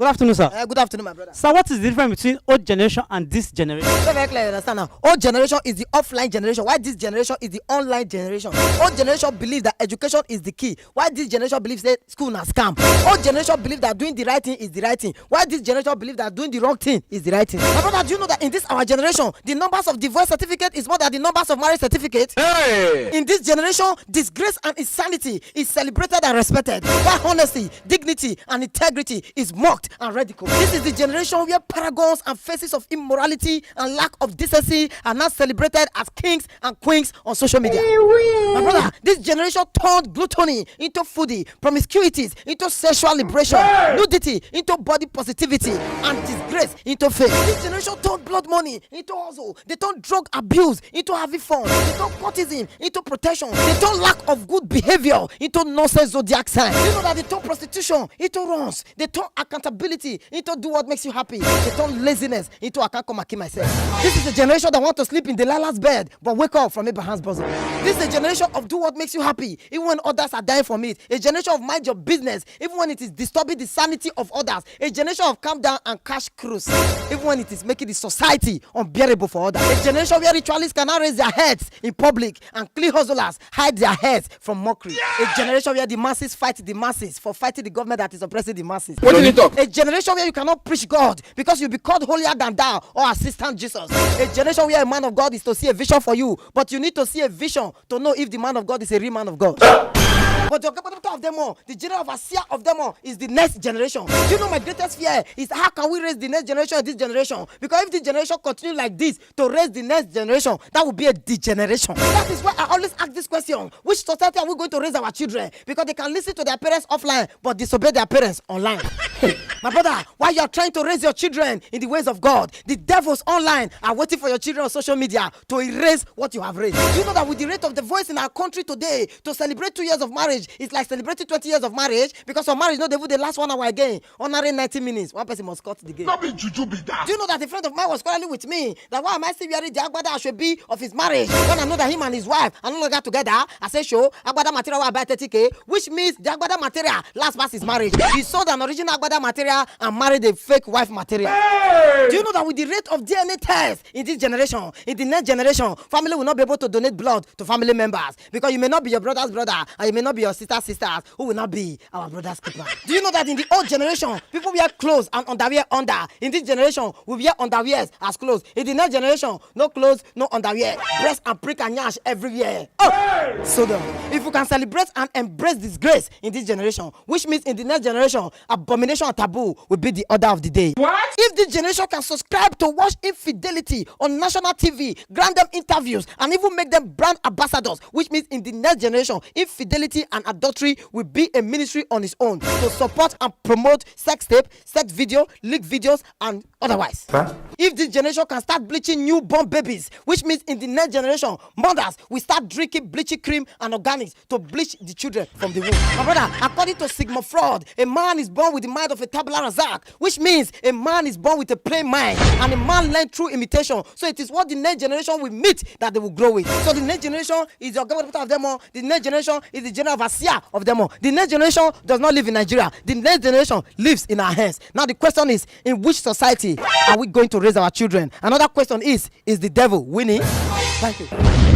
Good afternoon, sir. Good afternoon, my brother. Sir, what is the difference between old generation and this generation? Very clear, understand now. Old generation is the offline generation, while this generation is the online generation. Old generation believe that education is the key, while this generation believes that school na scam. Old generation believe that doing the right thing is the right thing, while this generation believe that doing the wrong thing is the right thing. My brother, do you know that in this our generation, the numbers of divorce certificate is more than the numbers of marriage certificate? Hey! In this generation, disgrace and insanity is celebrated and respected, while honesty, dignity, and integrity is mocked and ridiculed. This is the generation where paragons and faces of immorality and lack of decency are not celebrated as kings and queens on social media. My brother, this generation turned gluttony into foodie, promiscuities into sexual liberation, nudity into body positivity, and disgrace into faith. This generation turned blood money into hustle. They turned drug abuse into having fun. They turned courtesan into protection. They turned lack of good behavior into nonsense zodiac sign. You know that they turn prostitution into runs. They turn accountability into do what makes you happy. They turn laziness into I can't come and kill myself. This is a generation that want to sleep in Delilah's bed but wake up from Abraham's bosom. This is a generation of do what makes you happy even when others are dying from it. A generation of mind your business even when it is disturbing the sanity of others. A generation of calm down and cash cruise even when it is making the society unbearable for others. A generation where ritualists cannot raise their heads in public and clean hustlers hide their heads from mockery. A generation where the masses fight the masses for fighting the government that is oppressing the masses. What did he talk? A generation where you cannot preach God because you'll be called holier than thou or assistant Jesus. A generation where a man of God is to see a vision for you, but you need to see a vision to know if the man of God is a real man of God. But the capital of them all, the general overseer of them all is the next generation. Do you know my greatest fear is how can we raise the next generation of this generation? Because if this generation continue like this to raise the next generation, that would be a degeneration. That is why I always ask this question: which society are we going to raise our children? Because they can listen to their parents offline but disobey their parents online. My brother, while you are trying to raise your children in the ways of God, the devils online are waiting for your children on social media to erase what you have raised. Do you know that with the rate of the voice in our country today, to celebrate 2 years of marriage, it's like celebrating 20 years of marriage because some marriage, no, they would the last 1 hour again. Honoring 90 minutes, one person must cut the game. Not be juju be that. Do you know that a friend of mine was quarreling with me that why am I still wearing the agbada I should be of his marriage when I know that him and his wife are no longer together? I say, show agbada material will buy 30K, which means the agbada material last past his marriage. He sold an original agbada material and married a fake wife material. Hey! Do you know that with the rate of DNA tests in this generation, in the next generation, family will not be able to donate blood to family members because you may not be your brother's brother and you may not be your sister's sisters who will not be our brother's keeper. Do you know that in the old generation, people wear clothes and underwear under? In this generation, we wear underwears as clothes. In the next generation, no clothes, no underwear. Breast and prick and yash everywhere. Oh! Hey! So if you can celebrate and embrace disgrace in this generation, which means in the next generation, abomination and taboo will be the order of the day. What? If this generation can subscribe to watch infidelity on national TV, grant them interviews, and even make them brand ambassadors, which means in the next generation, infidelity and adultery will be a ministry on its own to support and promote sex tape, sex video, leak videos, and otherwise. Huh? If this generation can start bleaching newborn babies, which means in the next generation, mothers will start drinking bleaching cream and organics to bleach the children from the womb. My brother, according to Sigmund Freud, a man is born with the mind of a tabula rasa, which means a man is born with a plain mind and a man learned through imitation. So it is what the next generation will meet that they will grow with. So the next generation is the government of them all. The next generation is the general overseer of them all. The next generation does not live in Nigeria. The next generation lives in our hands. Now the question is, in which society are we going to raise our children? Another question is the devil winning? Thank you.